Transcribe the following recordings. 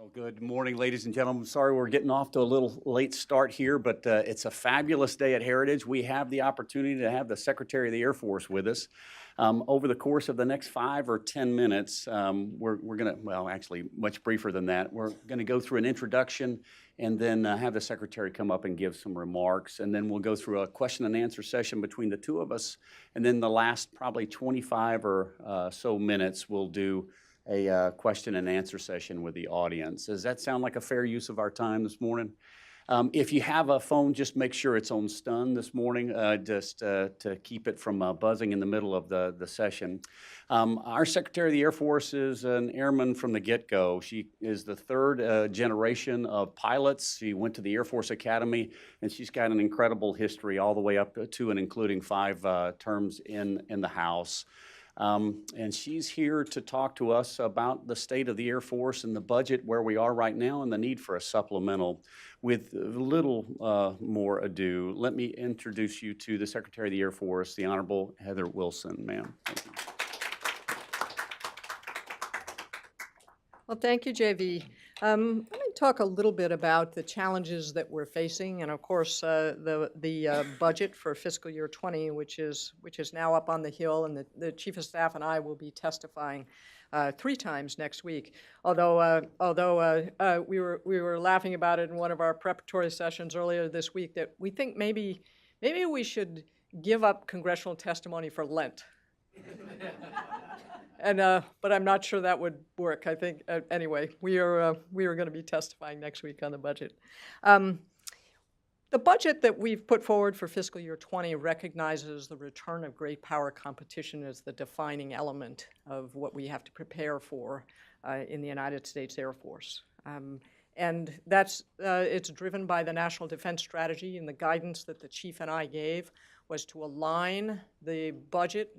Well, good morning, ladies and gentlemen. Sorry we're getting off to a little late start here, but it's a fabulous day at Heritage. We have the opportunity to have the Secretary of the Air Force with us. Over the course of the next 5 or 10 minutes, we're going to, well, actually much briefer than that, we're going to go through an introduction and then have the Secretary come up and give some remarks. And then we'll go through a question and answer session between the two of us. And then the last probably 25 or so minutes, we'll do a question and answer session with the audience. Does that sound like a fair use of our time this morning? If you have a phone, just make sure it's on stun this morning, just to keep it from buzzing in the middle of the session. Our Secretary of the Air Force is an airman from the get-go. She is the third generation of pilots. She went to the Air Force Academy, and she's got an incredible history all the way up to and including 5 terms in the House. And she's here to talk to us about the state of the Air Force and the budget where we are right now and the need for a supplemental. With little more ado, let me introduce you to the Secretary of the Air Force, the Honorable Heather Wilson, ma'am. Thank you. Well, thank you, JV. Let me talk a little bit about the challenges that we're facing, and of course, the budget for fiscal year 20, which is now up on the Hill, and the Chief of Staff and I will be testifying 3 times next week. Although we were laughing about it in one of our preparatory sessions earlier this week that we think maybe we should give up congressional testimony for Lent. But I'm not sure that would work. I think anyway, we are going to be testifying next week on the budget. The budget that we've put forward for fiscal year 20 recognizes the return of great power competition as the defining element of what we have to prepare for in the United States Air Force. And that's it's driven by the National Defense Strategy, and the guidance that the Chief and I gave was to align the budget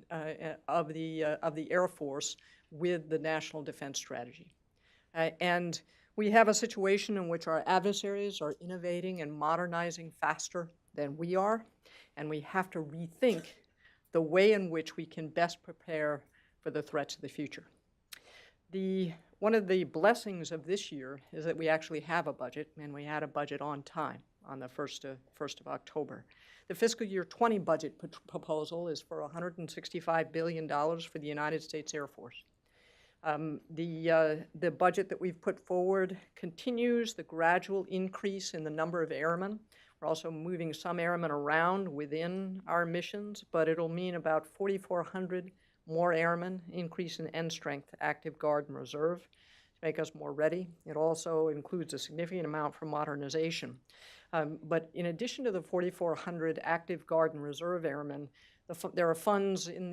of the Air Force with the National Defense Strategy. And we have a situation in which our adversaries are innovating and modernizing faster than we are, and we have to rethink the way in which we can best prepare for the threats of the future. One of the blessings of this year is that we actually have a budget, and we had a budget on time on the 1st of October. The fiscal year 20 budget proposal is for $165 billion for the United States Air Force. The budget that we've put forward continues the gradual increase in the number of airmen. We're also moving some airmen around within our missions, but it'll mean about 4,400 more airmen, increase in end strength, active guard and reserve, to make us more ready. It also includes a significant amount for modernization. But in addition to the 4,400 active guard and reserve airmen, there are funds in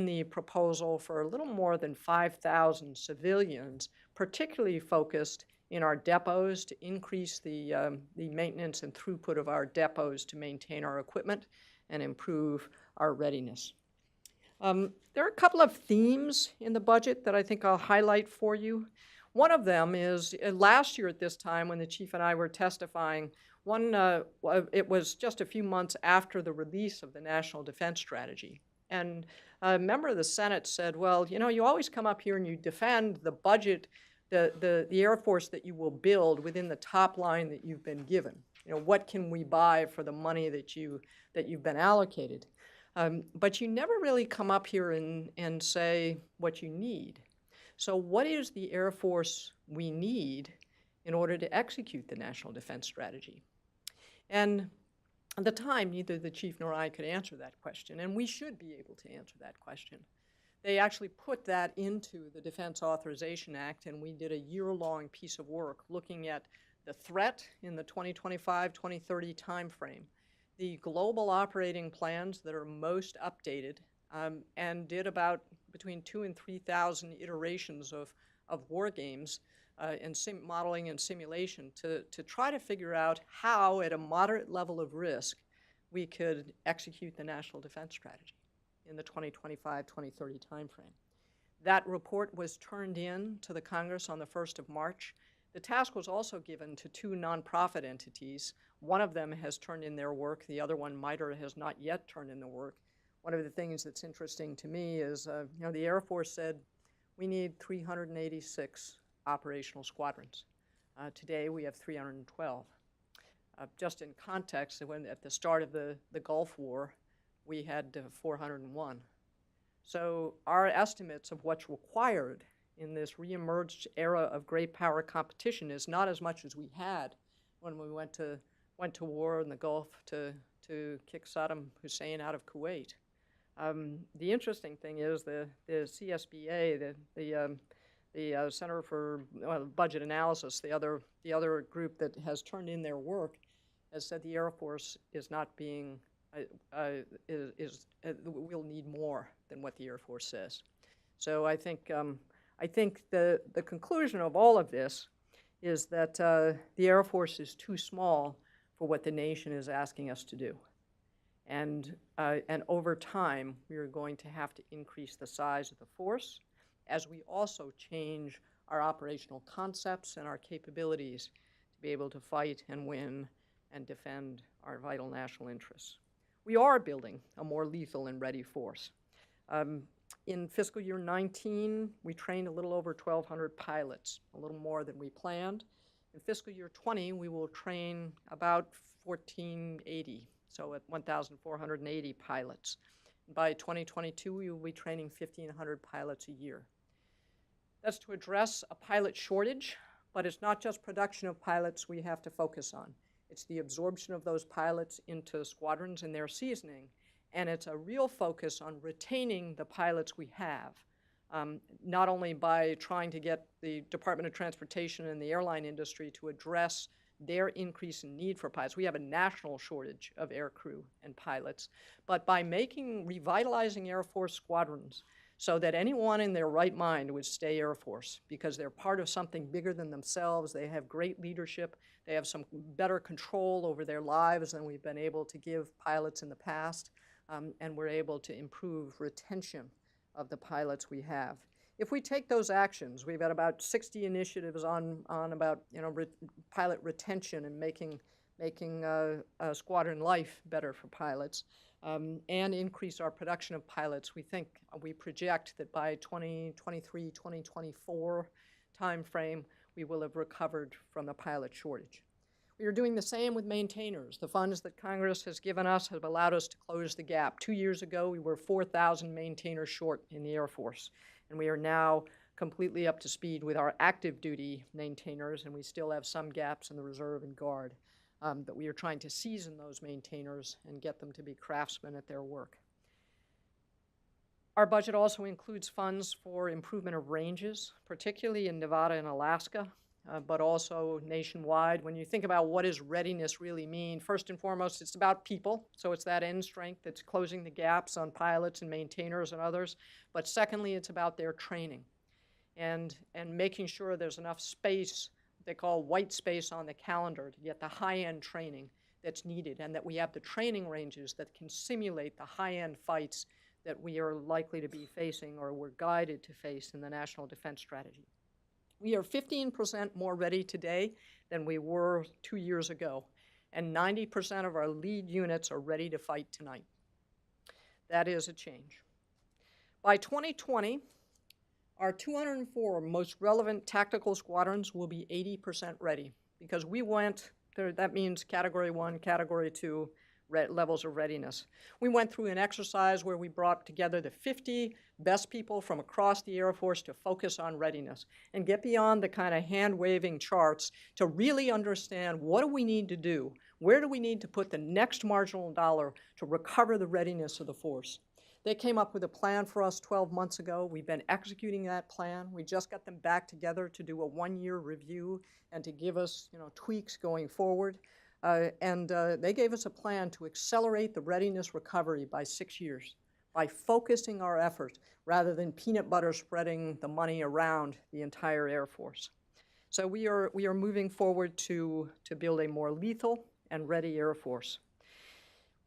the proposal for a little more than 5,000 civilians, particularly focused in our depots to increase the maintenance and throughput of our depots to maintain our equipment and improve our readiness. There are a couple of themes in the budget that I think I'll highlight for you. One of them is last year at this time when the Chief and I were testifying, it was just a few months after the release of the National Defense Strategy. And a member of the Senate said, well, you know, you always come up here and you defend the budget, the Air Force that you will build within the top line that you've been given. You know, what can we buy for the money that you've been allocated? But you never really come up here and say what you need. So what is the Air Force we need in order to execute the National Defense Strategy? And at the time, neither the Chief nor I could answer that question, and we should be able to answer that question. They actually put that into the Defense Authorization Act, and we did a year-long piece of work looking at the threat in the 2025-2030 timeframe, the global operating plans that are most updated, and did about between 2,000 and 3,000 iterations of war games and modeling and simulation to try to figure out how, at a moderate level of risk, we could execute the National Defense Strategy in the 2025-2030 timeframe. That report was turned in to the Congress on the 1st of March. The task was also given to 2 nonprofit entities. One of them has turned in their work. The other one, MITRE, has not yet turned in the work. One of the things that's interesting to me is, the Air Force said we need 386 operational squadrons. Today, we have 312. Just in context, when at the start of the Gulf War, we had 401. So our estimates of what's required in this reemerged era of great power competition is not as much as we had when we went to war in the Gulf to kick Saddam Hussein out of Kuwait. The interesting thing is the CSBA, the Center for Budget Analysis, the other group that has turned in their work, has said the Air Force is not being will need more than what the Air Force says. So I think the conclusion of all of this is that the Air Force is too small for what the nation is asking us to do. And over time, we are going to have to increase the size of the force as we also change our operational concepts and our capabilities to be able to fight and win and defend our vital national interests. We are building a more lethal and ready force. In fiscal year 19, we trained a little over 1,200 pilots, a little more than we planned. In fiscal year 20, we will train about 1,480, so at 1,480 pilots. By 2022, we will be training 1,500 pilots a year. That's to address a pilot shortage, but it's not just production of pilots we have to focus on. It's the absorption of those pilots into squadrons and their seasoning, and it's a real focus on retaining the pilots we have, not only by trying to get the Department of Transportation and the airline industry to address their increase in need for pilots. We have a national shortage of air crew and pilots, but by revitalizing Air Force squadrons so that anyone in their right mind would stay Air Force because they're part of something bigger than themselves. They have great leadership. They have some better control over their lives than we've been able to give pilots in the past, and we're able to improve retention of the pilots we have. If we take those actions, we've got about 60 initiatives on about pilot retention and making squadron life better for pilots, and increase our production of pilots. We project that by 2023, 2024 timeframe, we will have recovered from the pilot shortage. We are doing the same with maintainers. The funds that Congress has given us have allowed us to close the gap. 2 years ago, we were 4,000 maintainers short in the Air Force, and we are now completely up to speed with our active duty maintainers, and we still have some gaps in the reserve and guard. But we are trying to season those maintainers and get them to be craftsmen at their work. Our budget also includes funds for improvement of ranges, particularly in Nevada and Alaska, but also nationwide. When you think about what does readiness really mean, first and foremost, it's about people. So it's that end strength that's closing the gaps on pilots and maintainers and others. But secondly, it's about their training and making sure there's enough space, they call white space on the calendar, to get the high-end training that's needed, and that we have the training ranges that can simulate the high-end fights that we are likely to be facing or we're guided to face in the National Defense Strategy. We are 15% more ready today than we were 2 years ago, and 90% of our lead units are ready to fight tonight. That is a change. By 2020, our 204 most relevant tactical squadrons will be 80% ready, because we went, that means Category 1, Category 2 levels of readiness. We went through an exercise where we brought together the 50 best people from across the Air Force to focus on readiness and get beyond the kind of hand-waving charts to really understand what do we need to do, where do we need to put the next marginal dollar to recover the readiness of the force. They came up with a plan for us 12 months ago. We've been executing that plan. We just got them back together to do a one-year review and to give us tweaks going forward. They gave us a plan to accelerate the readiness recovery by 6 years by focusing our effort rather than peanut butter spreading the money around the entire Air Force. So we are moving forward to build a more lethal and ready Air Force.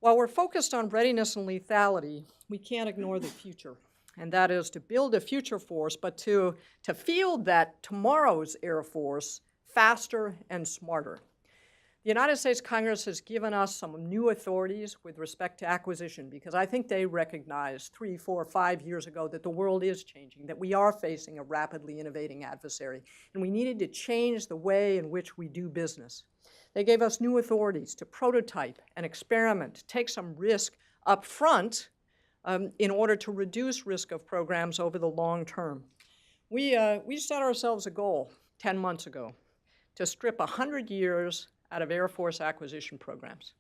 While we're focused on readiness and lethality, we can't ignore the future, and that is to build a future force, but to field that tomorrow's Air Force faster and smarter. The United States Congress has given us some new authorities with respect to acquisition because I think they recognized 3, 4, 5 years ago that the world is changing, that we are facing a rapidly innovating adversary, and we needed to change the way in which we do business. They gave us new authorities to prototype and experiment, take some risk up front in order to reduce risk of programs over the long term. We set ourselves a goal 10 months ago to strip 100 years out of Air Force acquisition programs.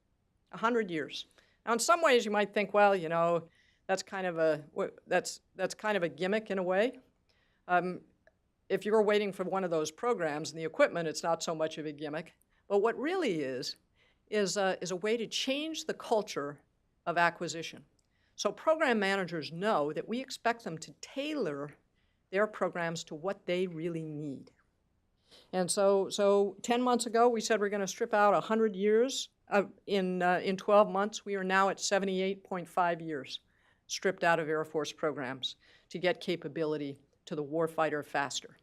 100 years. Now, in some ways, you might think, well, you know, that's kind of a gimmick in a way. If you're waiting for one of those programs and the equipment, it's not so much of a gimmick. But what really is a way to change the culture of acquisition. So program managers know that we expect them to tailor their programs to what they really need. And so 10 months ago, we said we're going to strip out 100 years. In 12 months, we are now at 78.5 years stripped out of Air Force programs to get capability to the warfighter faster.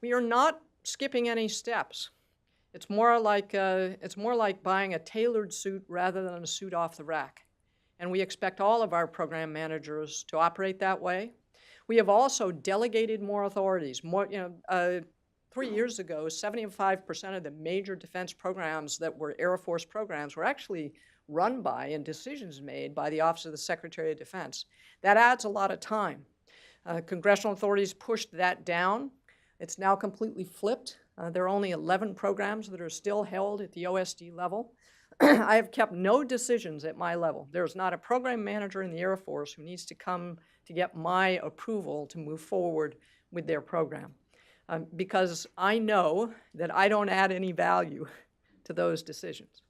We are not skipping any steps. It's more like buying a tailored suit rather than a suit off the rack. And we expect all of our program managers to operate that way. We have also delegated more authorities. 3 years ago, 75% of the major defense programs that were Air Force programs were actually run by and decisions made by the Office of the Secretary of Defense. That adds a lot of time. Congressional authorities pushed that down. It's now completely flipped. There are only 11 programs that are still held at the OSD level. I have kept no decisions at my level. There's not a program manager in the Air Force who needs to come to get my approval to move forward with their program. Because I know that I don't add any value to those decisions.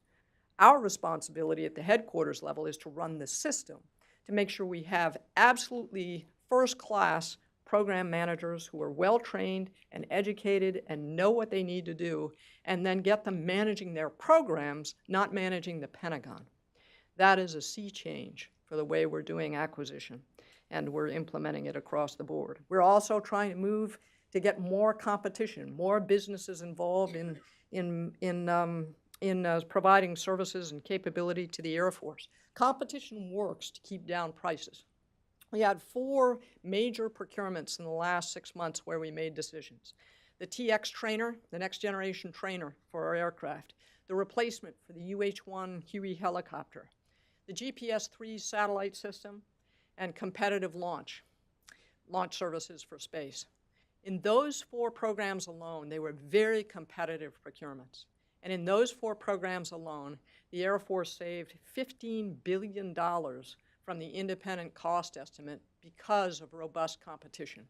Our responsibility at the headquarters level is to run the system, to make sure we have absolutely first-class program managers who are well-trained and educated and know what they need to do, and then get them managing their programs, not managing the Pentagon. That is a sea change for the way we're doing acquisition, and we're implementing it across the board. We're also trying to move to get more competition, more businesses involved in providing services and capability to the Air Force. Competition works to keep down prices. We had 4 major procurements in the last 6 months where we made decisions. The TX trainer, the next generation trainer for our aircraft, the replacement for the UH-1 Huey helicopter, the GPS-3 satellite system, and competitive launch services for space. In those 4 programs alone, they were very competitive procurements. And in those 4 programs alone, the Air Force saved $15 billion from the independent cost estimate because of robust competition.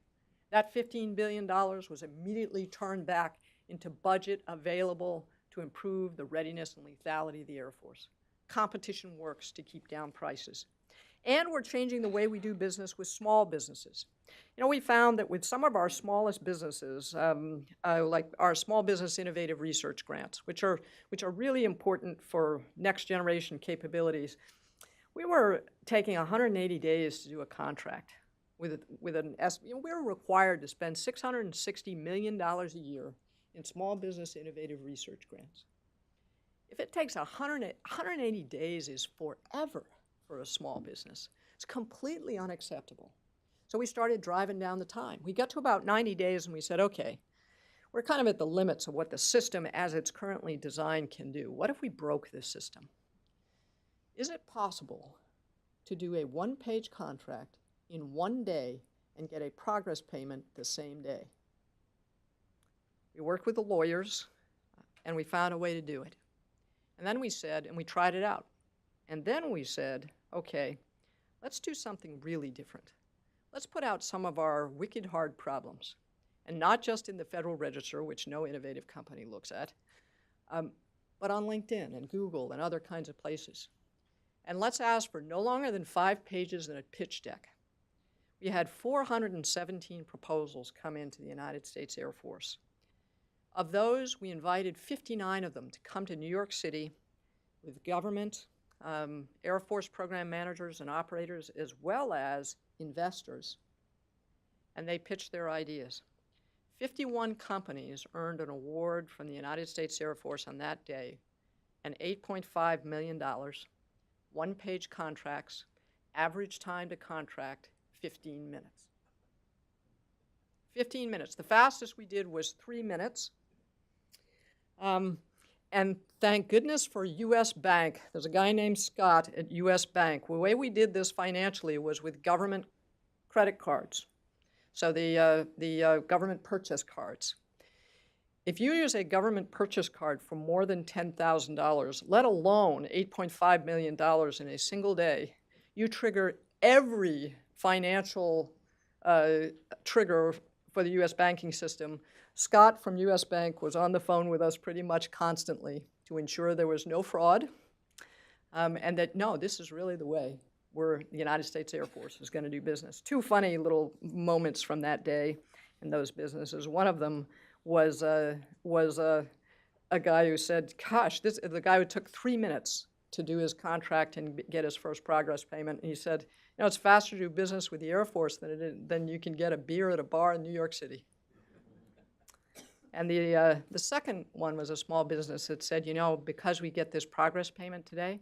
That $15 billion was immediately turned back into budget available to improve the readiness and lethality of the Air Force. Competition works to keep down prices. And we're changing the way we do business with small businesses. You know, we found that with some of our smallest businesses, like our Small Business Innovative Research Grants, which are really important for next generation capabilities, we were taking 180 days to do a contract with an we were required to spend $660 million a year in Small Business Innovative Research Grants. If it takes 180 days is forever for a small business. It's completely unacceptable. So we started driving down the time. We got to about 90 days and we said, okay, we're kind of at the limits of what the system as it's currently designed can do. What if we broke this system? Is it possible to do a one-page contract in 1 day and get a progress payment the same day? We worked with the lawyers and we found a way to do it. And then we said, and we tried it out. And then we said, okay, let's do something really different. Let's put out some of our wicked hard problems, and not just in the Federal Register, which no innovative company looks at, but on LinkedIn and Google and other kinds of places. And let's ask for no longer than 5 pages in a pitch deck. We had 417 proposals come into the United States Air Force. Of those, we invited 59 of them to come to New York City with government, Air Force program managers and operators, as well as investors, and they pitched their ideas. 51 companies earned an award from the United States Air Force on that day and $8.5 million, one-page contracts, average time to contract, 15 minutes. 15 minutes. The fastest we did was 3 minutes. And thank goodness for U.S. Bank. There's a guy named Scott at U.S. Bank. The way we did this financially was with government credit cards, so the government purchase cards. If you use a government purchase card for more than $10,000, let alone $8.5 million in a single day, you trigger every financial trigger for the U.S. banking system. Scott from U.S. Bank was on the phone with us pretty much constantly to ensure there was no fraud, and that, no, this is really the way the United States Air Force is going to do business. Two funny little moments from that day in those businesses. One of them was a guy who said, gosh, the guy who took 3 minutes to do his contract and get his first progress payment, and he said, you know, it's faster to do business with the Air Force than you can get a beer at a bar in New York City. And the second one was a small business that said, you know, because we get this progress payment today,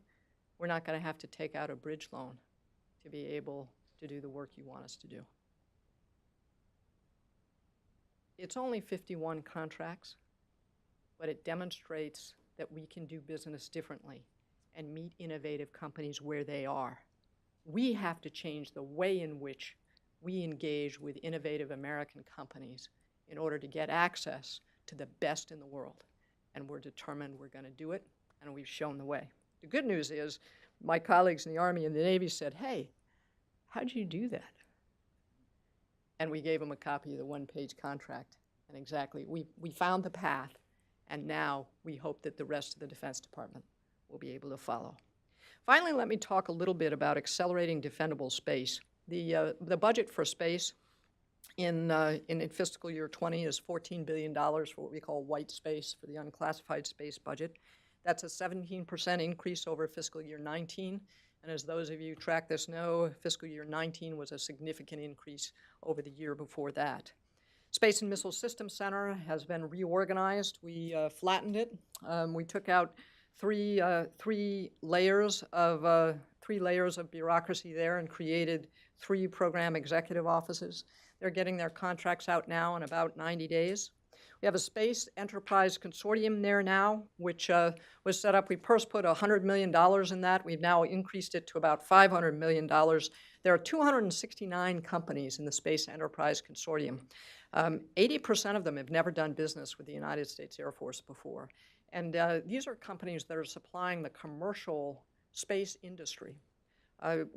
we're not going to have to take out a bridge loan to be able to do the work you want us to do. It's only 51 contracts, but it demonstrates that we can do business differently and meet innovative companies where they are. We have to change the way in which we engage with innovative American companies in order to get access to the best in the world. And we're determined we're going to do it, and we've shown the way. The good news is my colleagues in the Army and the Navy said, hey, how'd you do that? And we gave them a copy of the one-page contract. And exactly, we found the path, and now we hope that the rest of the Defense Department will be able to follow. Finally, let me talk a little bit about accelerating defendable space. The budget for space in fiscal year 20 is $14 billion for what we call white space, for the unclassified space budget. That's a 17% increase over fiscal year 19. And as those of you who track this know, fiscal year 19 was a significant increase over the year before that. Space and Missile Systems Center has been reorganized. We flattened it. We took out three layers of bureaucracy there and created 3 program executive offices. They're getting their contracts out now in about 90 days. We have a Space Enterprise Consortium there now, which was set up. We first put $100 million in that. We've now increased it to about $500 million. There are 269 companies in the Space Enterprise Consortium. 80% of them have never done business with the United States Air Force before. And these are companies that are supplying the commercial space industry.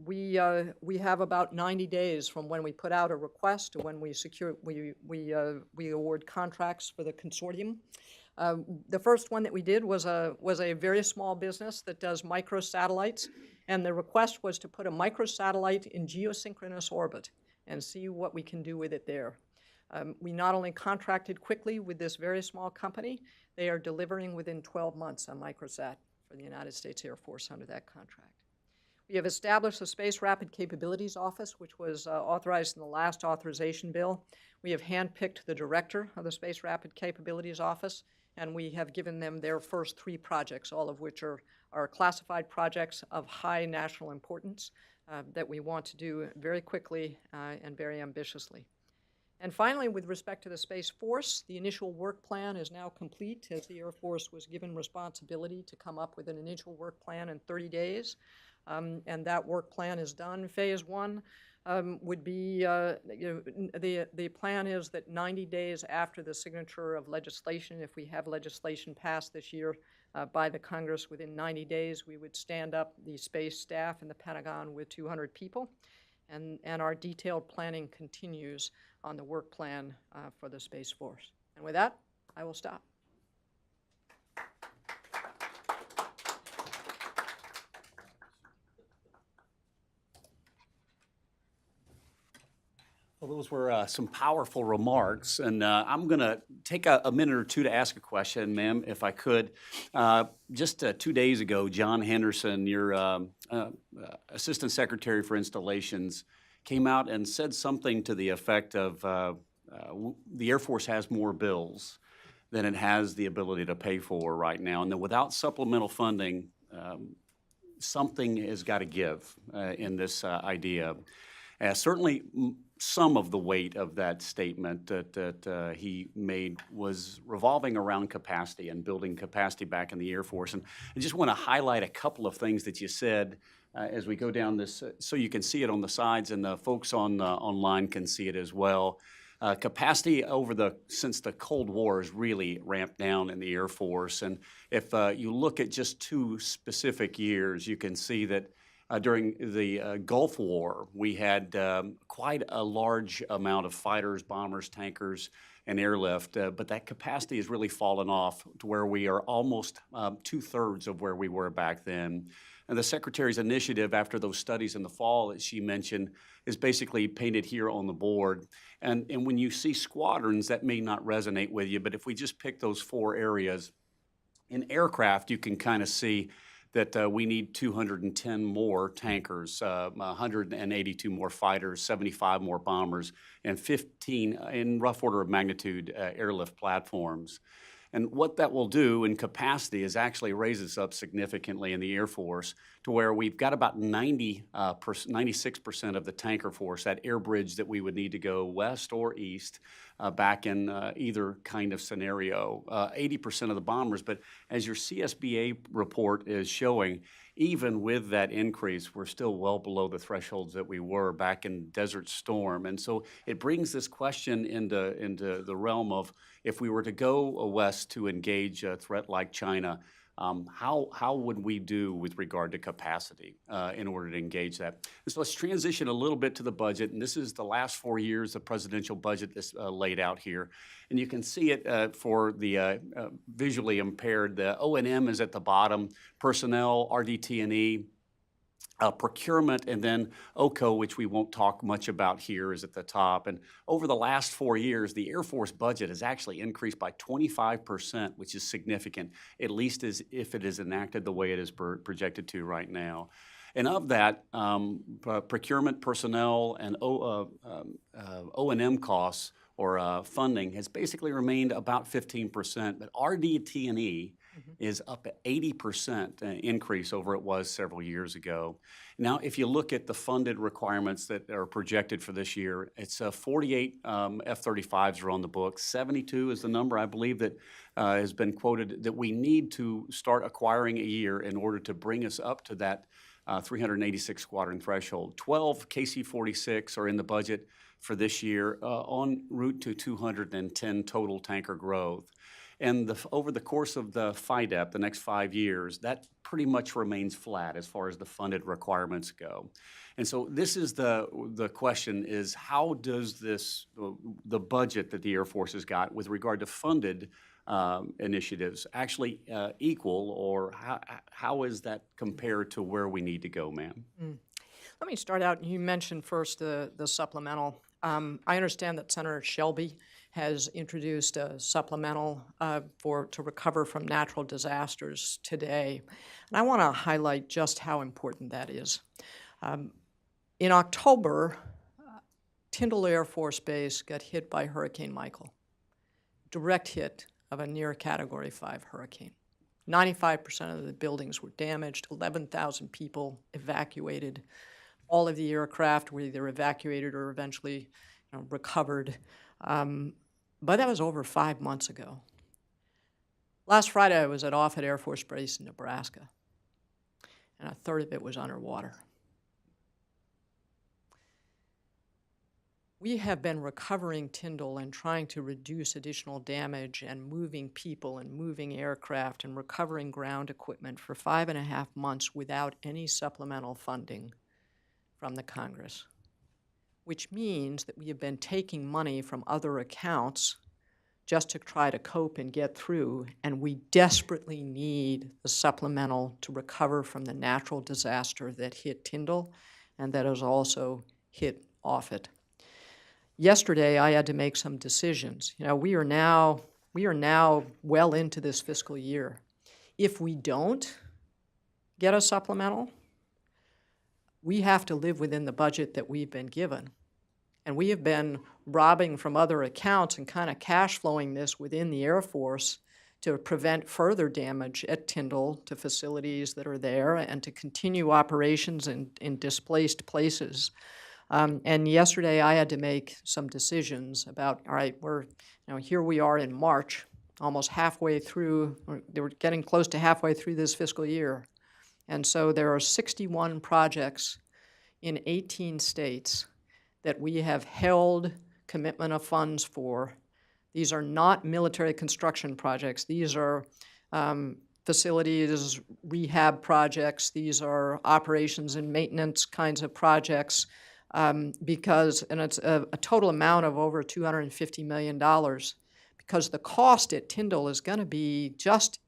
We have about 90 days from when we put out a request to when we award contracts for the consortium. The first one that we did was a very small business that does microsatellites, and the request was to put a microsatellite in geosynchronous orbit and see what we can do with it there. We not only contracted quickly with this very small company, they are delivering within 12 months on microsat for the United States Air Force under that contract. We have established the Space Rapid Capabilities Office, which was authorized in the last authorization bill. We have handpicked the director of the Space Rapid Capabilities Office, and we have given them their first 3 projects, all of which are classified projects of high national importance that we want to do very quickly and very ambitiously. And finally, with respect to the Space Force, the initial work plan is now complete, as the Air Force was given responsibility to come up with an initial work plan in 30 days. And that work plan is done. Phase 1 would be, the plan is that 90 days after the signature of legislation, if we have legislation passed this year by the Congress within 90 days, we would stand up the space staff in the Pentagon with 200 people. And our detailed planning continues on the work plan for the Space Force. And with that, I will stop. Well, those were some powerful remarks, and I'm going to take a minute or two to ask a question, ma'am, if I could. Just 2 days ago, John Henderson, your Assistant Secretary for Installations, came out and said something to the effect of the Air Force has more bills than it has the ability to pay for right now. And that without supplemental funding, something has got to give in this idea. Certainly, some of the weight of that statement that he made was revolving around capacity and building capacity back in the Air Force. And I just want to highlight a couple of things that you said as we go down this, so you can see it on the sides, and the folks on online can see it as well. Capacity since the Cold War has really ramped down in the Air Force. And if you look at just 2 specific years, you can see that during the Gulf War, we had quite a large amount of fighters, bombers, tankers, and airlift, but that capacity has really fallen off to where we are almost 2/3 of where we were back then. And the Secretary's initiative after those studies in the fall that she mentioned is basically painted here on the board. And when you see squadrons, that may not resonate with you, but if we just pick those 4 areas, in aircraft, you can kind of see that we need 210 more tankers, 182 more fighters, 75 more bombers, and 15, in rough order of magnitude, airlift platforms. And what that will do in capacity is actually raise us up significantly in the Air Force to where we've got about 96% of the tanker force, that air bridge that we would need to go west or east back in either kind of scenario, 80% of the bombers. But as your CSBA report is showing, even with that increase, we're still well below the thresholds that we were back in Desert Storm. And so it brings this question into the realm of, if we were to go west to engage a threat like China, how would we do with regard to capacity in order to engage that? And so let's transition a little bit to the budget. And this is the last 4 years of presidential budget that's laid out here. And you can see it for the visually impaired. The O&M is at the bottom, personnel, RDT&E, procurement, and then OCO, which we won't talk much about here, is at the top. And over the last 4 years, the Air Force budget has actually increased by 25%, which is significant, at least as if it is enacted the way it is projected to right now. And of that, procurement, personnel, and O&M costs or funding has basically remained about 15%, but RDT&E is up at 80% increase over it was several years ago. Now, if you look at the funded requirements that are projected for this year, it's 48 F-35s are on the books. 72 is the number, I believe, that has been quoted that we need to start acquiring a year in order to bring us up to that 386 squadron threshold. 12 KC-46 are in the budget for this year, en route to 210 total tanker growth. And over the course of the FIDEP, the next 5 years, that pretty much remains flat as far as the funded requirements go. And so this is the question is, how does the budget that the Air Force has got with regard to funded initiatives actually equal, or how is that compared to where we need to go, ma'am? Let me start out. You mentioned first the supplemental. I understand that Senator Shelby has introduced a supplemental to recover from natural disasters today. And I want to highlight just how important that is. In October, Tyndall Air Force Base got hit by Hurricane Michael, direct hit of a near Category 5 hurricane. 95% of the buildings were damaged, 11,000 people evacuated. All of the aircraft were either evacuated or eventually recovered. But that was over 5 months ago. Last Friday, I was at Offutt Air Force Base in Nebraska, and a third of it was underwater. We have been recovering Tyndall and trying to reduce additional damage and moving people and moving aircraft and recovering ground equipment for 5.5 months without any supplemental funding from the Congress, which means that we have been taking money from other accounts just to try to cope and get through, and we desperately need the supplemental to recover from the natural disaster that hit Tyndall and that has also hit Offutt. Yesterday, I had to make some decisions. We are now well into this fiscal year. If we don't get a supplemental, we have to live within the budget that we've been given. And we have been robbing from other accounts and kind of cash flowing this within the Air Force to prevent further damage at Tyndall to facilities that are there and to continue operations in displaced places. And yesterday I had to make some decisions about, all right, here we are in March, almost halfway through, they were getting close to halfway through this fiscal year. And so there are 61 projects in 18 states that we have held commitment of funds for. These are not military construction projects. These are facilities, rehab projects. These are operations and maintenance kinds of projects and it's a total amount of over $250 million because the cost at Tyndall is going to be just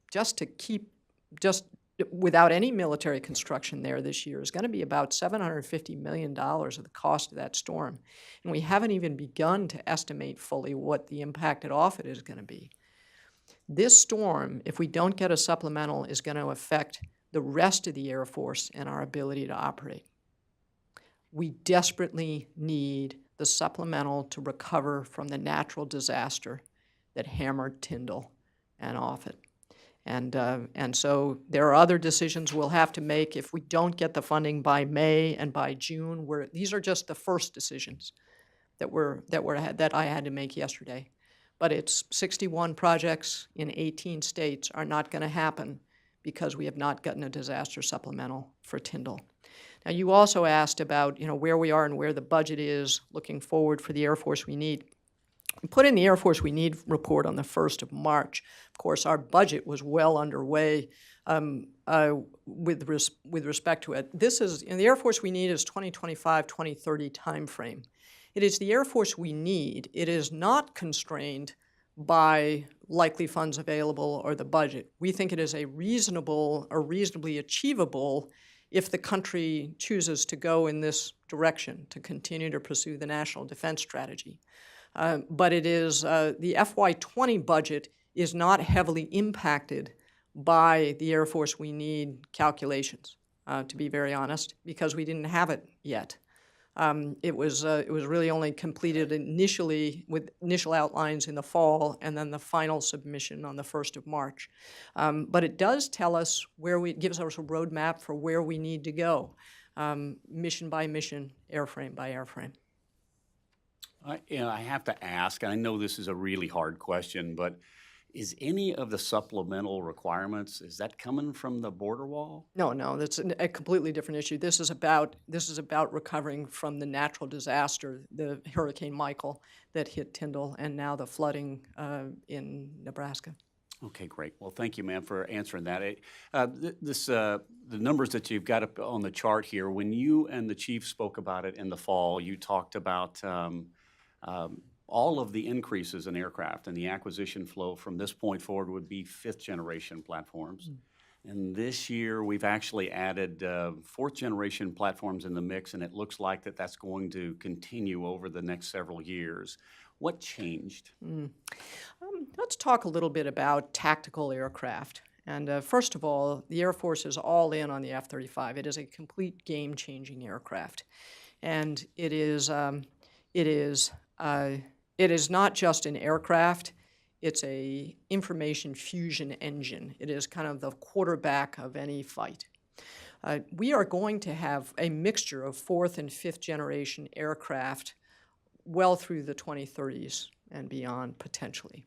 without any military construction there this year is going to be about $750 million of the cost of that storm. And we haven't even begun to estimate fully what the impact at Offutt is going to be. This storm, if we don't get a supplemental, is going to affect the rest of the Air Force and our ability to operate. We desperately need the supplemental to recover from the natural disaster that hammered Tyndall and Offutt. And so there are other decisions we'll have to make if we don't get the funding by May and by June. These are just the first decisions that I had to make yesterday. But it's 61 projects in 18 states are not going to happen because we have not gotten a disaster supplemental for Tyndall. Now, you also asked about where we are and where the budget is looking forward for the Air Force we need. We put in the Air Force we need report on the 1st of March. Of course, our budget was well underway with respect to it. This is, the Air Force we need is 2025, 2030 timeframe. It is the Air Force we need. It is not constrained by likely funds available or the budget. We think it is a reasonable or reasonably achievable if the country chooses to go in this direction, to continue to pursue the national defense strategy. But it is, the FY20 budget is not heavily impacted by the Air Force we need calculations, to be very honest, because we didn't have it yet. It was really only completed initially with initial outlines in the fall and then the final submission on the 1st of March. But it does tell us gives us a roadmap for where we need to go, mission by mission, airframe by airframe. I have to ask, and I know this is a really hard question, but is any of the supplemental requirements, is that coming from the border wall? No, that's a completely different issue. This is about recovering from the natural disaster, the Hurricane Michael that hit Tyndall, and now the flooding in Nebraska. Okay, great. Well, thank you, ma'am, for answering that. The numbers that you've got up on the chart here, when you and the chief spoke about it in the fall, you talked about all of the increases in aircraft and the acquisition flow from this point forward would be 5th generation platforms. And this year we've actually added 4th generation platforms in the mix, and it looks like that's going to continue over the next several years. What changed? Let's talk a little bit about tactical aircraft. And first of all, the Air Force is all in on the F-35. It is a complete game-changing aircraft. And it is not just an aircraft, it's a information fusion engine. It is kind of the quarterback of any fight. We are going to have a mixture of 4th and 5th generation aircraft well through the 2030s and beyond, potentially.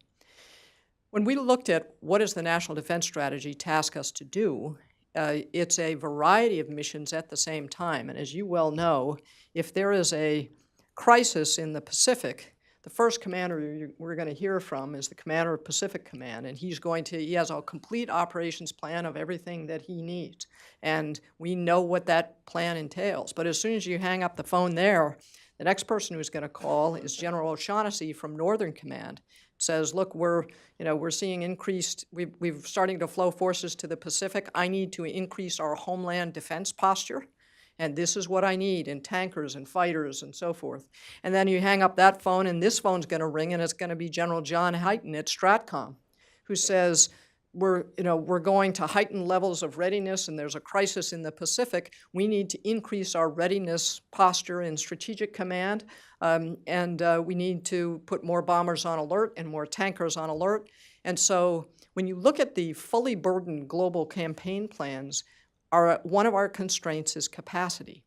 When we looked at what does the National Defense Strategy task us to do, it's a variety of missions at the same time. And as you well know, if there is a crisis in the Pacific, the first commander we're going to hear from is the commander of Pacific Command, and he has a complete operations plan of everything that he needs. And we know what that plan entails. But as soon as you hang up the phone there, the next person who's going to call is General O'Shaughnessy from Northern Command. Says, look, we're seeing increased, we're starting to flow forces to the Pacific. I need to increase our homeland defense posture, and this is what I need in tankers and fighters and so forth. And then you hang up that phone, and this phone's going to ring, and it's going to be General John Hyten at STRATCOM, who says, we're going to heighten levels of readiness and there's a crisis in the Pacific, we need to increase our readiness posture in strategic command, and we need to put more bombers on alert and more tankers on alert. And so when you look at the fully burdened global campaign plans, one of our constraints is capacity.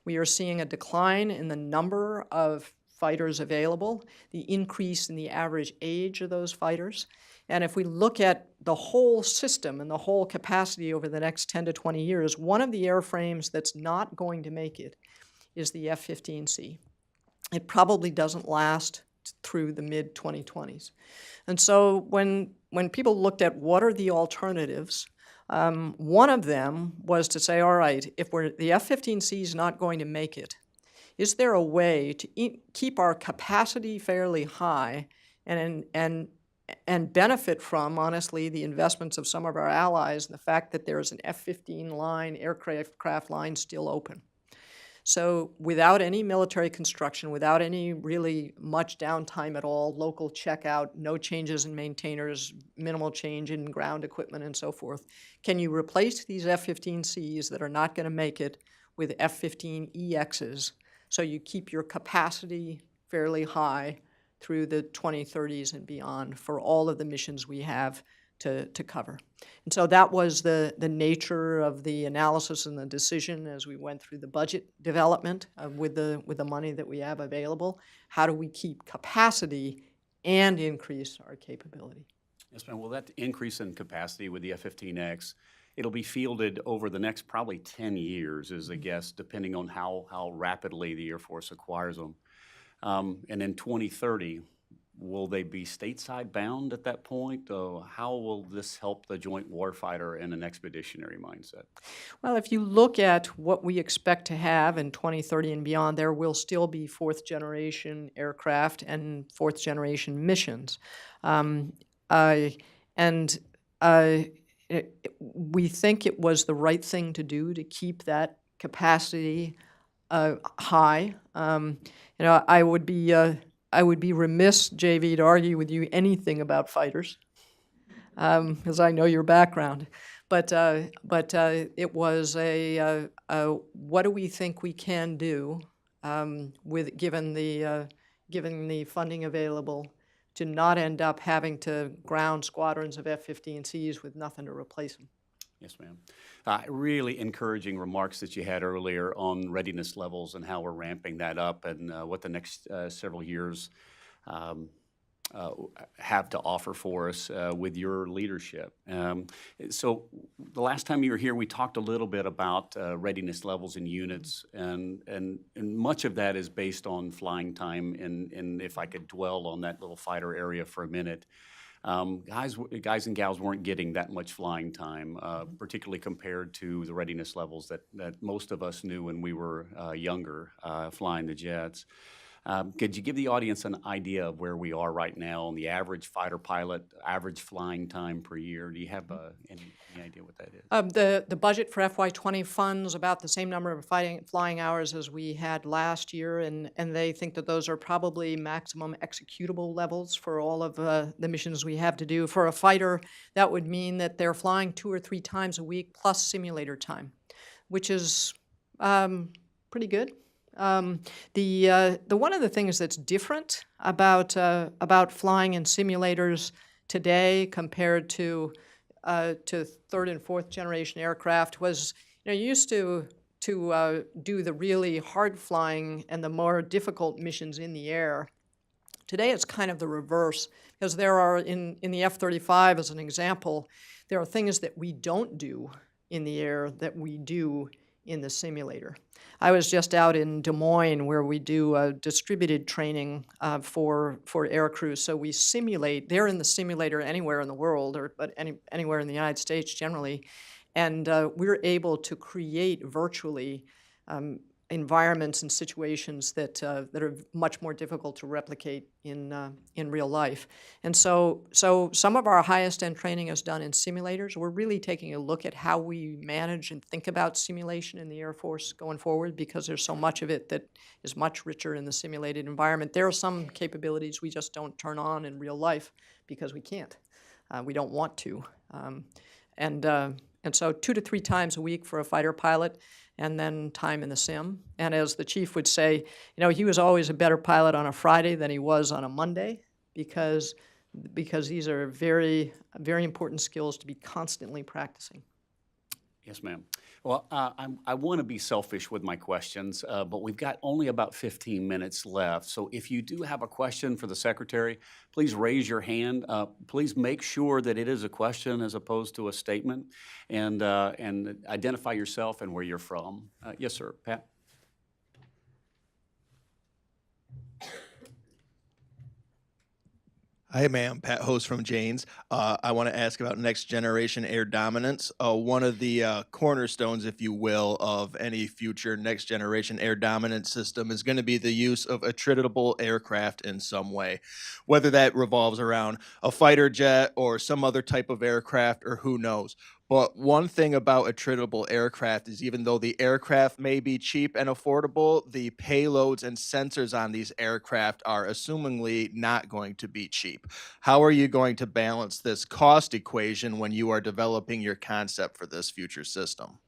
We are seeing a decline in the number of fighters available, the increase in the average age of those fighters. And if we look at the whole system and the whole capacity over the next 10 to 20 years, one of the airframes that's not going to make it is the F-15C. It probably doesn't last through the mid-2020s. And so when people looked at what are the alternatives, one of them was to say, all right, if the F-15C is not going to make it, is there a way to keep our capacity fairly high and benefit from, honestly, the investments of some of our allies and the fact that there's an F-15 line, aircraft line still open? So without any military construction, without any really much downtime at all, local checkout, no changes in maintainers, minimal change in ground equipment and so forth, can you replace these F-15Cs that are not going to make it with F-15EXs so you keep your capacity fairly high through the 2030s and beyond for all of the missions we have to cover? And so that was the nature of the analysis and the decision as we went through the budget development with the money that we have available. How do we keep capacity and increase our capability? Yes, ma'am. Well, that increase in capacity with the F-15X, it'll be fielded over the next probably 10 years, is a guess, depending on how rapidly the Air Force acquires them. And in 2030, will they be stateside bound at that point? How will this help the joint warfighter in an expeditionary mindset? Well, if you look at what we expect to have in 2030 and beyond, there will still be fourth-generation aircraft and fourth-generation missions. We think it was the right thing to do to keep that capacity high. I would be remiss, JV, to argue with you anything about fighters, because I know your background. But it was what do we think we can do given the funding available to not end up having to ground squadrons of F-15Cs with nothing to replace them? Yes, ma'am. Really encouraging remarks that you had earlier on readiness levels and how we're ramping that up and what the next several years have to offer for us with your leadership. So the last time you were here, we talked a little bit about readiness levels in units, and much of that is based on flying time. And if I could dwell on that little fighter area for a minute, guys and gals weren't getting that much flying time, particularly compared to the readiness levels that most of us knew when we were younger, flying the jets. Could you give the audience an idea of where we are right now on the average fighter pilot, average flying time per year? Do you have any idea what that is? The budget for FY20 funds about the same number of flying hours as we had last year, and they think that those are probably maximum executable levels for all of the missions we have to do. For a fighter, that would mean that they're flying 2 or 3 times a week plus simulator time, which is pretty good. The one of the things that's different about flying in simulators today compared to third and fourth generation aircraft was, you used to do the really hard flying and the more difficult missions in the air. Today it's kind of the reverse, because there are in the F-35 as an example, there are things that we don't do in the air that we do in the simulator. I was just out in Des Moines where we do distributed training for air crews. So we simulate, they're in the simulator anywhere in the world, but anywhere in the United States generally, and we're able to create virtually environments and situations that are much more difficult to replicate in real life. And so some of our highest end training is done in simulators. We're really taking a look at how we manage and think about simulation in the Air Force going forward, because there's so much of it that is much richer in the simulated environment. There are some capabilities we just don't turn on in real life because we can't. We don't want to. And so 2 to 3 times a week for a fighter pilot, and then time in the sim. And as the chief would say, he was always a better pilot on a Friday than he was on a Monday, because these are very, very important skills to be constantly practicing. Yes, ma'am. Well, I want to be selfish with my questions, but we've got only about 15 minutes left. So if you do have a question for the Secretary, please raise your hand. Please make sure that it is a question as opposed to a statement, and identify yourself and where you're from. Yes, sir. Pat? Hi, ma'am. Pat Host from Janes. I want to ask about next generation air dominance. One of the cornerstones, if you will, of any future next generation air dominance system is going to be the use of attritable aircraft in some way, whether that revolves around a fighter jet or some other type of aircraft, or who knows. But one thing about attritable aircraft is, even though the aircraft may be cheap and affordable, the payloads and sensors on these aircraft are assumingly not going to be cheap. How are you going to balance this cost equation when you are developing your concept for this future system?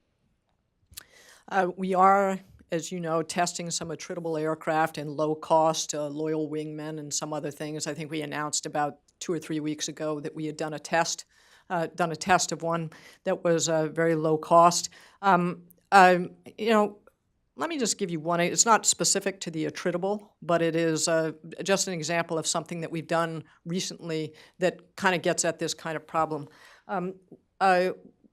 We are, as you know, testing some attritable aircraft and low-cost loyal wingmen and some other things. I think we announced about 2 or 3 weeks ago that we had done a test of one that was very low cost. Let me just give you one. It's not specific to the attritable, but it is just an example of something that we've done recently that kind of gets at this kind of problem.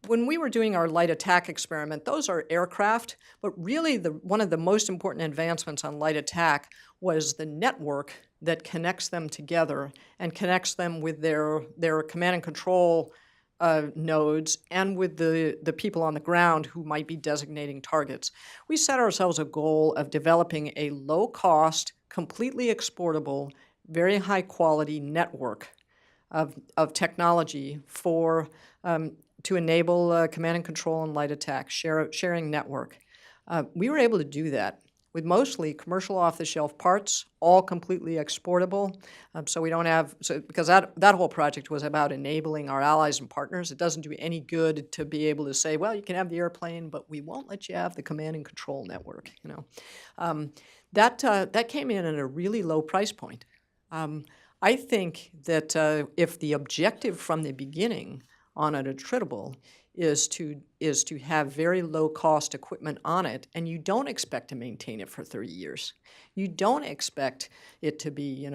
When we were doing our light attack experiment, those are aircraft, but really one of the most important advancements on light attack was the network that connects them together and connects them with their command and control nodes and with the people on the ground who might be designating targets. We set ourselves a goal of developing a low-cost, completely exportable, very high-quality network of technology to enable command and control and light attack, sharing network. We were able to do that with mostly commercial off-the-shelf parts, all completely exportable. So we don't have, because that whole project was about enabling our allies and partners. It doesn't do any good to be able to say, well, you can have the airplane, but we won't let you have the command and control network. That came in at a really low price point. I think that if the objective from the beginning on an attritable is to have very low-cost equipment on it, and you don't expect to maintain it for 30 years. You don't expect it to be,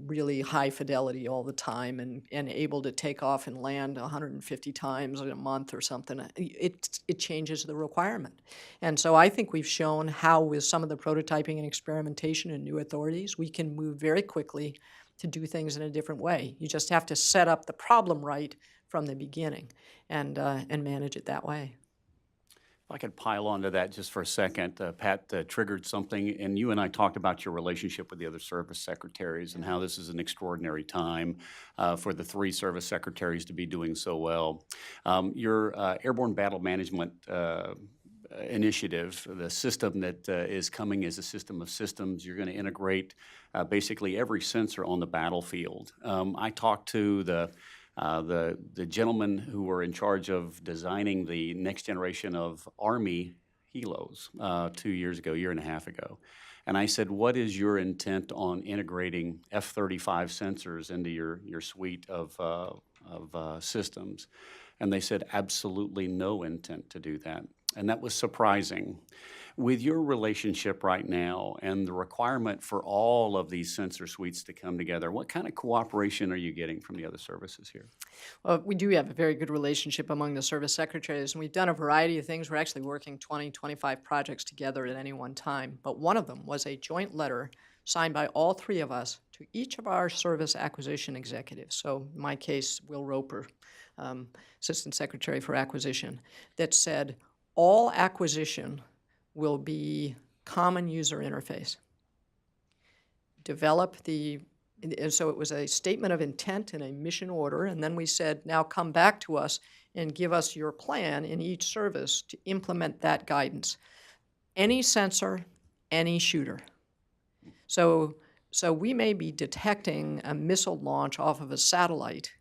really high fidelity all the time and able to take off and land 150 times in a month or something. It changes the requirement. And so I think we've shown how, with some of the prototyping and experimentation and new authorities, we can move very quickly to do things in a different way. You just have to set up the problem right from the beginning and manage it that way. If I could pile onto that just for a second, Pat triggered something, and you and I talked about your relationship with the other service secretaries and how this is an extraordinary time for the 3 service secretaries to be doing so well. Your airborne battle management initiative, the system that is coming is a system of systems. You're going to integrate basically every sensor on the battlefield. I talked to the gentlemen who were in charge of designing the next generation of Army helos 2 years ago, year and a half ago. And I said, what is your intent on integrating F-35 sensors into your suite of systems? And they said, absolutely no intent to do that. And that was surprising. With your relationship right now and the requirement for all of these sensor suites to come together, what kind of cooperation are you getting from the other services here? Well, we do have a very good relationship among the service secretaries, and we've done a variety of things. We're actually working 20, 25 projects together at any one time. But one of them was a joint letter signed by all 3 of us to each of our service acquisition executives. So in my case, Will Roper, Assistant Secretary for Acquisition, that said all acquisition will be common user interface. And so it was a statement of intent and a mission order, and then we said, now come back to us and give us your plan in each service to implement that guidance. Any sensor, any shooter. So we may be detecting a missile launch off of a satellite,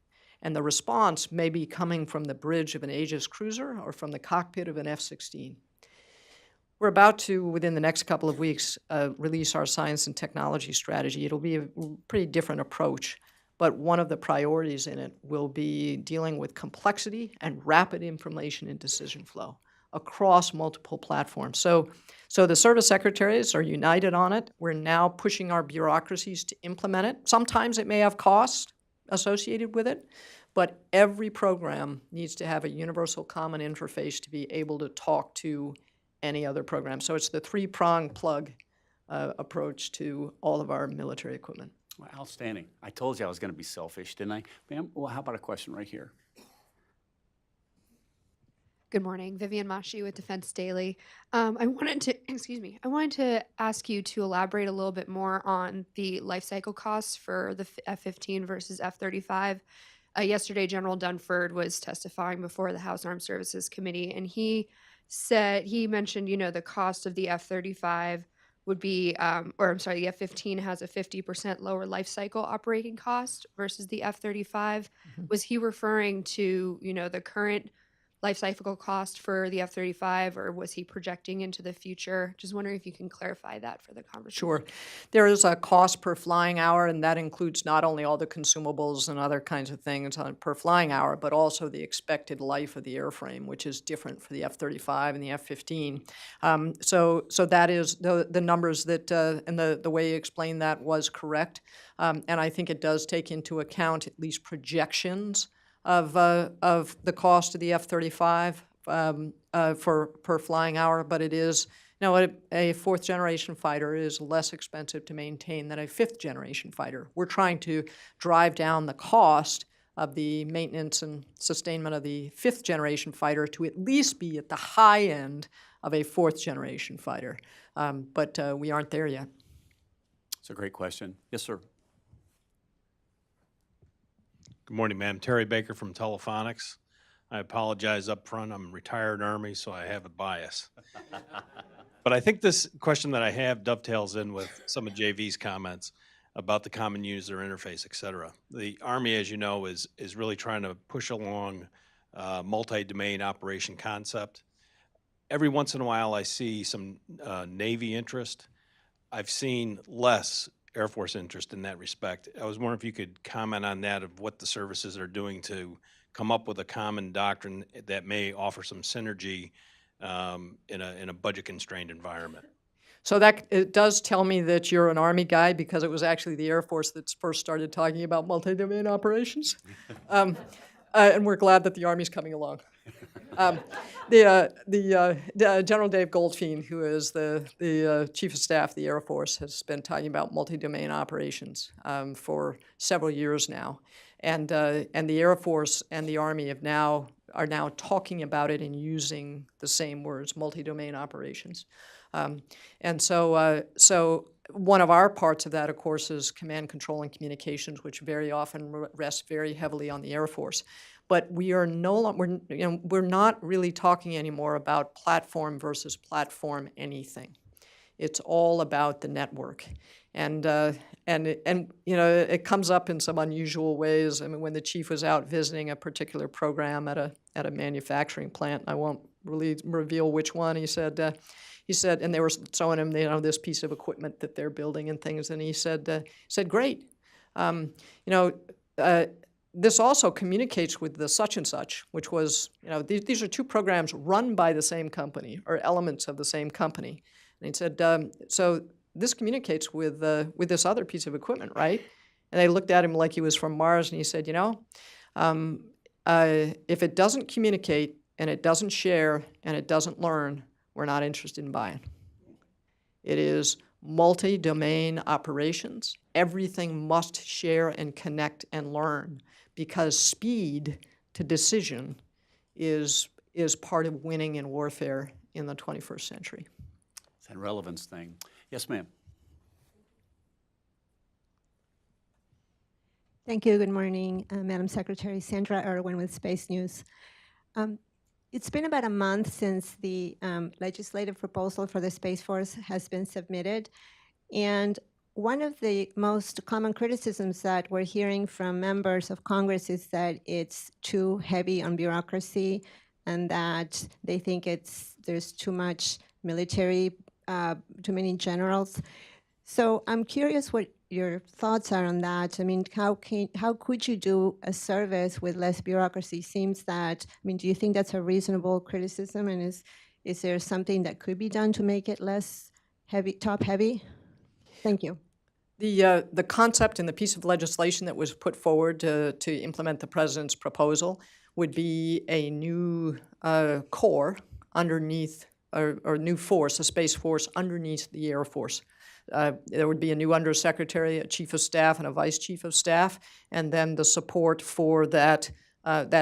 And the response may be coming from the bridge of an Aegis cruiser or from the cockpit of an F-16. We're about to, within the next couple of weeks, release our science and technology strategy. It'll be a pretty different approach, but one of the priorities in it will be dealing with complexity and rapid information and decision flow across multiple platforms. So the service secretaries are united on it. We're now pushing our bureaucracies to implement it. Sometimes it may have cost associated with it, but every program needs to have a universal common interface to be able to talk to any other program. So it's the three-prong plug approach to all of our military equipment. Well, outstanding. I told you I was going to be selfish, didn't I? Ma'am, well, how about a question right here? Good morning, Vivian Mashi with Defense Daily. I wanted to ask you to elaborate a little bit more on the life cycle costs for the F-15 versus F-35. Yesterday, General Dunford was testifying before the House Armed Services Committee, and he mentioned, the cost of the F-35 would be, the F-15 has a 50% lower life cycle operating cost versus the F-35. Mm-hmm. Was he referring to, the current life cycle cost for the F-35, or was he projecting into the future? Just wondering if you can clarify that for the conversation. Sure. There is a cost per flying hour, and that includes not only all the consumables and other kinds of things per flying hour, but also the expected life of the airframe, which is different for the F-35 and the F-15. So that is the numbers that, and the way you explained that was correct. And I think it does take into account at least projections of the cost of the F-35 per flying hour, but it is, a fourth-generation fighter is less expensive to maintain than a fifth-generation fighter. We're trying to drive down the cost of the maintenance and sustainment of the fifth-generation fighter to at least be at the high end of a fourth-generation fighter, but we aren't there yet. It's a great question. Yes, sir. Good morning, ma'am. Terry Baker from Telephonics. I apologize up front. I'm retired Army, so I have a bias. But I think this question that I have dovetails in with some of JV's comments about the common user interface, et cetera. The Army, as you know, is really trying to push along multi-domain operation concept. Every once in a while, I see some Navy interest. I've seen less Air Force interest in that respect. I was wondering if you could comment on that, of what the services are doing to come up with a common doctrine that may offer some synergy in a budget-constrained environment. So that it does tell me that you're an Army guy, because it was actually the Air Force that first started talking about multi-domain operations. And we're glad that the Army's coming along. General Dave Goldfein, who is the Chief of Staff of the Air Force, has been talking about multi-domain operations for several years now, and the Air Force and the Army are now talking about it and using the same words, multi-domain operations, and so one of our parts of that, of course, is command, control, and communications, which very often rests very heavily on the Air Force. But we are no longer, we're not really talking anymore about platform versus platform anything. It's all about the network, and it comes up in some unusual ways. I mean, when the chief was out visiting a particular program at a manufacturing plant, I won't really reveal which one. He said, and they were showing him, this piece of equipment that they're building and things, and he said, great, this also communicates with the such and such, which was, these are two programs run by the same company or elements of the same company. And he said, so this communicates with this other piece of equipment, right? And they looked at him like he was from Mars, and he said, if it doesn't communicate and it doesn't share and it doesn't learn, we're not interested in buying. It is multi-domain operations. Everything must share and connect and learn, because speed to decision is part of winning in warfare in the 21st century. It's that relevance thing. Yes, ma'am. Thank you. Good morning, Madam Secretary. Sandra Irwin with Space News. It's been about a month since the legislative proposal for the Space Force has been submitted, and one of the most common criticisms that we're hearing from members of Congress is that it's too heavy on bureaucracy and that they think there's too much military, too many generals. So I'm curious what your thoughts are on that. I mean, how could you do a service with less bureaucracy? Seems that, I mean, do you think that's a reasonable criticism? And is there something that could be done to make it less heavy, top heavy? Thank you. The concept in the piece of legislation that was put forward to implement the president's proposal would be a new corps underneath, or new force, a space force underneath the Air Force. There would be a new undersecretary, a chief of staff, and a vice chief of staff, and then the support for that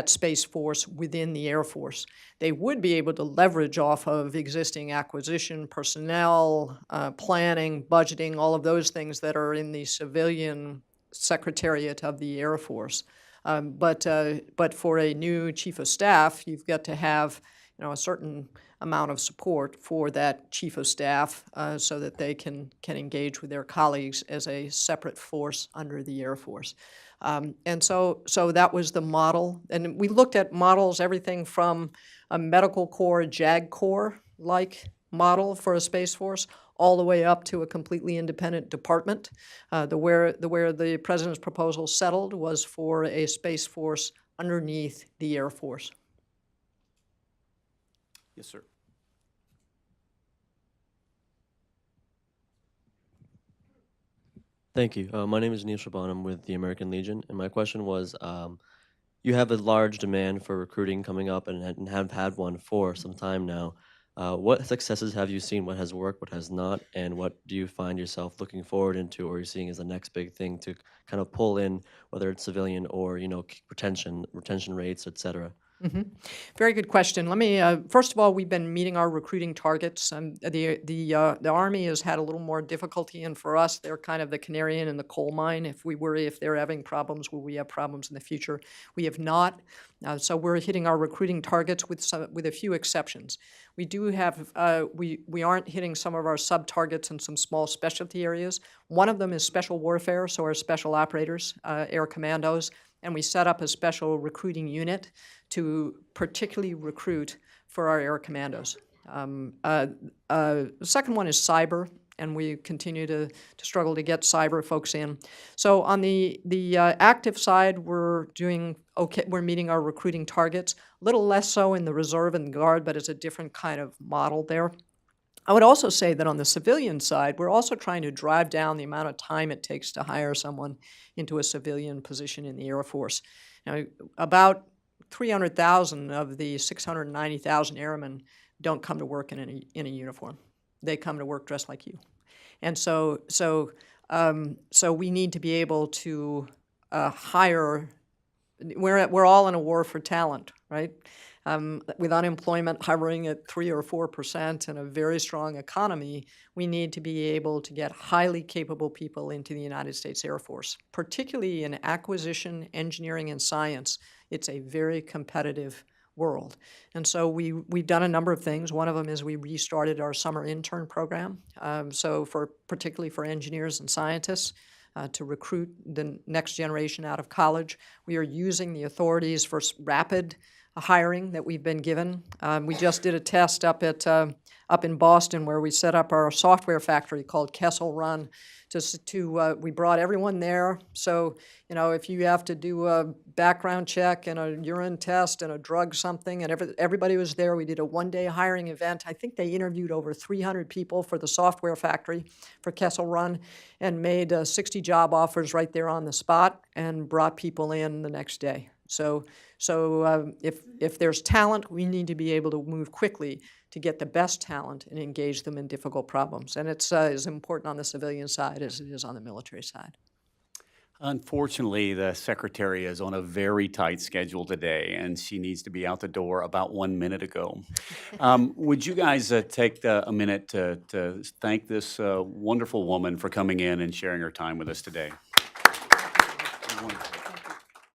space force within the Air Force. They would be able to leverage off of existing acquisition, personnel, planning, budgeting, all of those things that are in the civilian secretariat of the Air Force. But for a new chief of staff, you've got to have a certain amount of support for that chief of staff so that they can engage with their colleagues as a separate force under the Air Force. And so that was the model. And we looked at models, everything from a medical corps, JAG Corps-like model for a Space Force, all the way up to a completely independent department. Where the president's proposal settled was for a Space Force underneath the Air Force. Yes, sir. Thank you. My name is Neil Shaban. I'm with the American Legion, and my question was, you have a large demand for recruiting coming up and have had one for some time now. What successes have you seen? What has worked, what has not, and what do you find yourself looking forward into or you're seeing as the next big thing to kind of pull in, whether it's civilian or retention rates, et cetera? Mm-hmm. Very good question. Let me, first of all, we've been meeting our recruiting targets. The Army has had a little more difficulty, and for us, they're kind of the canary in the coal mine. If we worry if they're having problems, will we have problems in the future? We have not. So we're hitting our recruiting targets with a few exceptions. We do have, we aren't hitting some of our sub-targets in some small specialty areas. One of them is special warfare, so our special operators, air commandos, and we set up a special recruiting unit to particularly recruit for our air commandos. The second one is cyber, and we continue to struggle to get cyber folks in. So on the active side, we're doing okay. We're meeting our recruiting targets. A little less so in the reserve and guard, but it's a different kind of model there. I would also say that on the civilian side, we're also trying to drive down the amount of time it takes to hire someone into a civilian position in the Air Force. Now, about 300,000 of the 690,000 airmen don't come to work in a uniform. They come to work dressed like you. And so we need to be able to hire. We're all in a war for talent, right? With unemployment hovering at 3 or 4% and a very strong economy, we need to be able to get highly capable people into the United States Air Force, particularly in acquisition, engineering, and science. It's a very competitive world. And so we've done a number of things. One of them is we restarted our summer intern program, particularly for engineers and scientists. To recruit the next generation out of college. We are using the authorities for rapid hiring that we've been given. We just did a test up in Boston where we set up our software factory called Kessel Run. We brought everyone there. So, if you have to do a background check and a urine test and a drug something, and everybody was there. We did a one-day hiring event. I think they interviewed over 300 people for the software factory for Kessel Run and made 60 job offers right there on the spot and brought people in the next day. So if there's talent, we need to be able to move quickly to get the best talent and engage them in difficult problems. And it's as important on the civilian side as it is on the military side. Unfortunately, the secretary is on a very tight schedule today, and she needs to be out the door about 1 minute ago. Would you guys take a minute to thank this wonderful woman for coming in and sharing her time with us today?